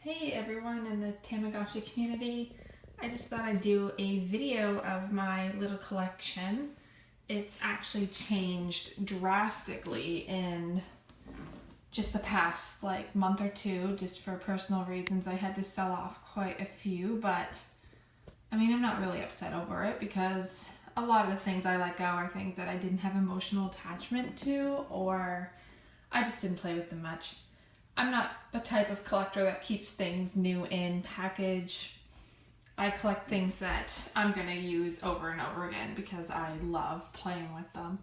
Hey everyone in the Tamagotchi community. I just thought I'd do a video of my little collection. It's actually changed drastically in just the past month or two, just for personal reasons. I had to sell off quite a few, but I mean, I'm not really upset over it because a lot of the things I let go are things that I didn't have emotional attachment to, or I just didn't play with them much. I'm not the type of collector that keeps things new in package. I collect things that I'm going to use over and over again because I love playing with them.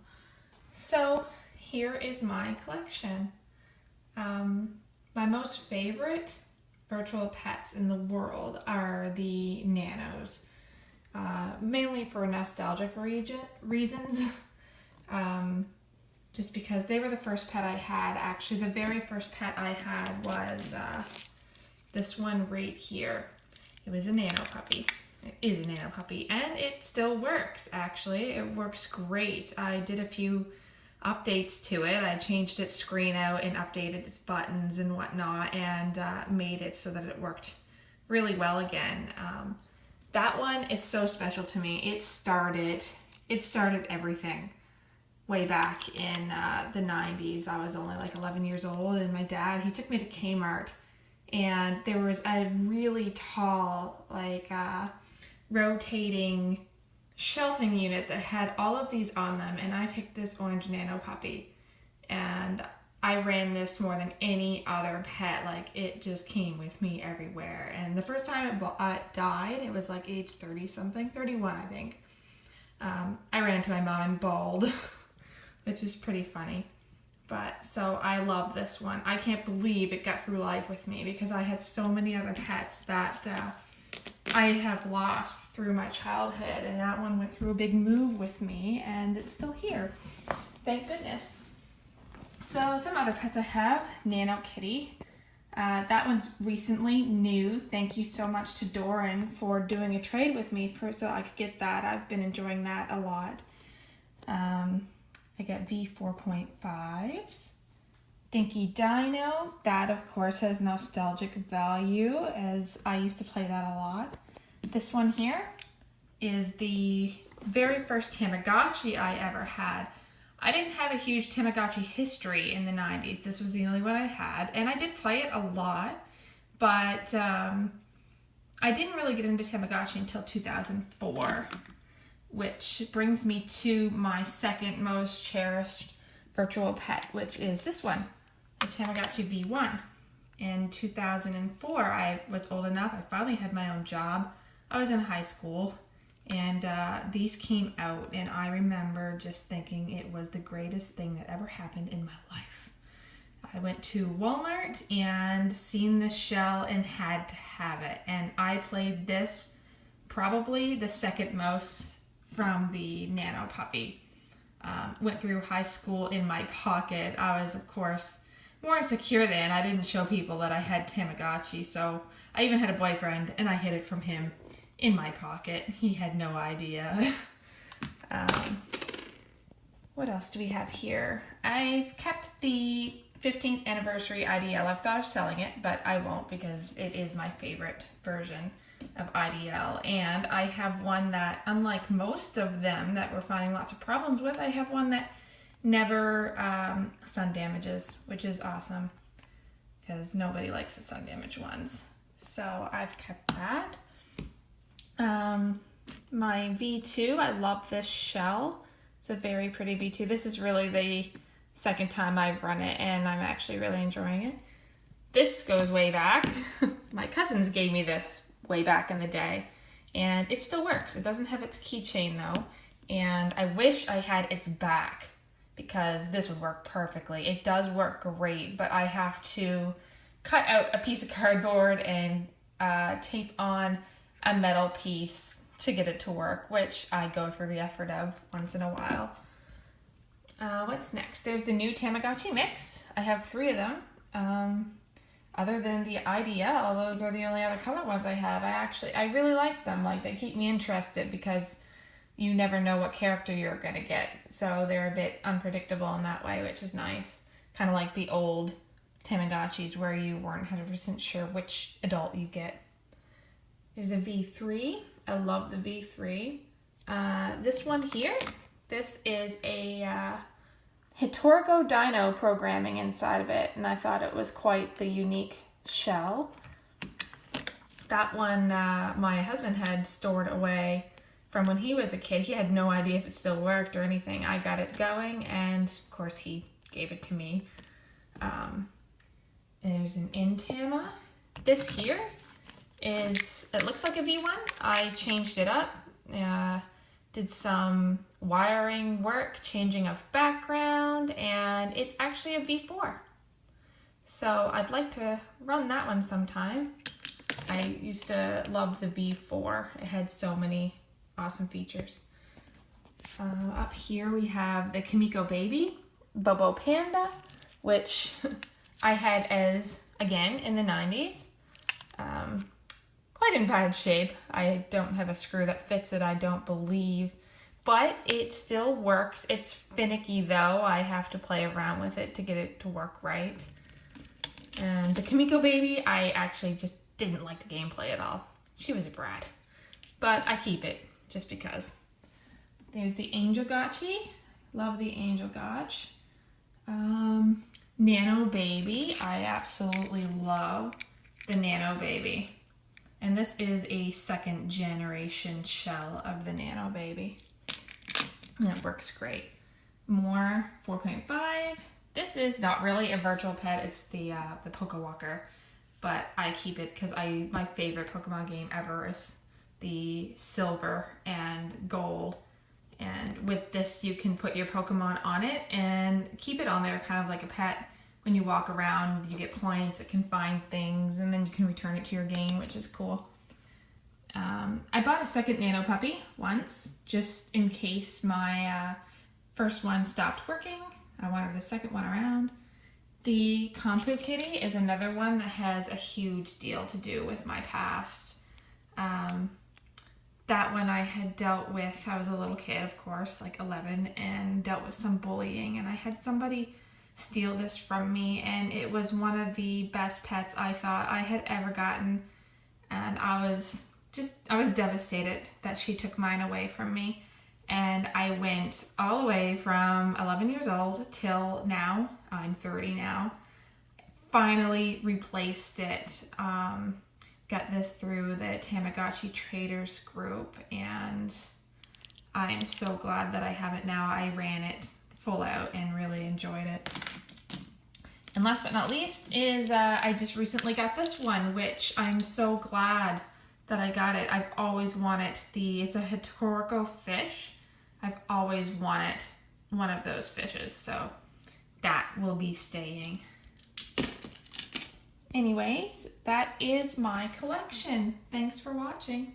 So here is my collection. My most favorite virtual pets in the world are the Nanos, mainly for nostalgic reasons. Just because they were the first pet I had. Actually, the very first pet I had was this one right here. It was a Nano puppy. It is a Nano puppy, and it still works, actually. It works great. I did a few updates to it. I changed its screen out and updated its buttons and whatnot, and made it so that it worked really well again. That one is so special to me. It started everything. Way back in the 90s. I was only like 11 years old, and my dad, he took me to Kmart, and there was a really tall, rotating shelving unit that had all of these on them, and I picked this orange Nano puppy, and I ran this more than any other pet. Like, it just came with me everywhere. And the first time it died, it was like age 30 something, 31 I think. I ran to my mom and bawled. Which is pretty funny. But so I love this one. I can't believe it got through life with me because I had so many other pets that I have lost through my childhood, and that one went through a big move with me, and it's still here. Thank goodness. So some other pets I have, Nano Kitty. That one's recently new. Thank you so much to Doran for doing a trade with me so I could get that. I've been enjoying that a lot. I got V4.5s. Dinky Dino, that of course has nostalgic value as I used to play that a lot. This one here is the very first Tamagotchi I ever had. I didn't have a huge Tamagotchi history in the 90s. This was the only one I had, and I did play it a lot, but I didn't really get into Tamagotchi until 2004. Which brings me to my second most cherished virtual pet, which is this one, the Tamagotchi V1. In 2004, I was old enough, I finally had my own job. I was in high school, and these came out, and I remember just thinking it was the greatest thing that ever happened in my life. I went to Walmart and seen this shell and had to have it, and I played this probably the second most from the Nano puppy. Went through high school in my pocket. I was, of course, more insecure then. I didn't show people that I had Tamagotchi, so I even had a boyfriend, and I hid it from him in my pocket. He had no idea. What else do we have here? I've kept the 15th anniversary IDL. I've thought of selling it, but I won't because it is my favorite version of IDL, and I have one that, unlike most of them that we're finding lots of problems with, I have one that never sun damages, which is awesome because nobody likes the sun damaged ones. So I've kept that. My V2, I love this shell. It's a very pretty V2. This is really the second time I've run it, and I'm actually really enjoying it. This goes way back. My cousins gave me this way back in the day, and it still works. It doesn't have its keychain though, and I wish I had its back because this would work perfectly. It does work great, but I have to cut out a piece of cardboard and tape on a metal piece to get it to work, which I go through the effort of once in a while. What's next? There's the new Tamagotchi mix. I have 3 of them. Other than the IDL, those are the only other color ones I have. I really like them. Like, they keep me interested because you never know what character you're going to get. So they're a bit unpredictable in that way, which is nice. Kind of like the old Tamagotchis where you weren't 100% sure which adult you get. There's a V3. I love the V3. This one here, this is a Hitorgo Dino programming inside of it, and I thought it was quite the unique shell. That one my husband had stored away from when he was a kid. He had no idea if it still worked or anything. I got it going, and of course he gave it to me. There's an Intama. This here is, it looks like a V1. I changed it up, did some wiring work, changing of background, and it's actually a V4. So I'd like to run that one sometime. I used to love the V4. It had so many awesome features. Up here we have the Kamiko Baby, Bobo Panda, which I had as, again, in the 90s. Quite in bad shape. I don't have a screw that fits it, I don't believe. But it still works. It's finicky though. I have to play around with it to get it to work right. And the Kamiko Baby, I actually just didn't like the gameplay at all. She was a brat. But I keep it, just because. There's the Angel Gotchi. Love the Angel Gotch. Nano Baby. I absolutely love the Nano Baby. And this is a second generation shell of the Nano Baby. And it works great. More 4.5. This is not really a virtual pet. It's the Poke Walker. But I keep it because my favorite Pokemon game ever is the silver and gold. And with this, you can put your Pokemon on it and keep it on there kind of like a pet. When you walk around, you get points, it can find things, and then you can return it to your game, which is cool. I bought a second Nano puppy once, just in case my first one stopped working. I wanted a second one around. The Kompu Kitty is another one that has a huge deal to do with my past. That one I had dealt with, I was a little kid, of course, like 11, and dealt with some bullying, and I had somebody steal this from me, and it was one of the best pets I thought I had ever gotten, and I was devastated that she took mine away from me. And I went all the way from 11 years old till now. I'm 30 now. Finally replaced it. Got this through the Tamagotchi Traders group, and I'm so glad that I have it now. I ran it full out and really enjoyed it. And last but not least is I just recently got this one, which I'm so glad that I got it. I've always wanted it's a Hitorgo fish. I've always wanted one of those fishes, so that will be staying. Anyways, that is my collection. Thanks for watching.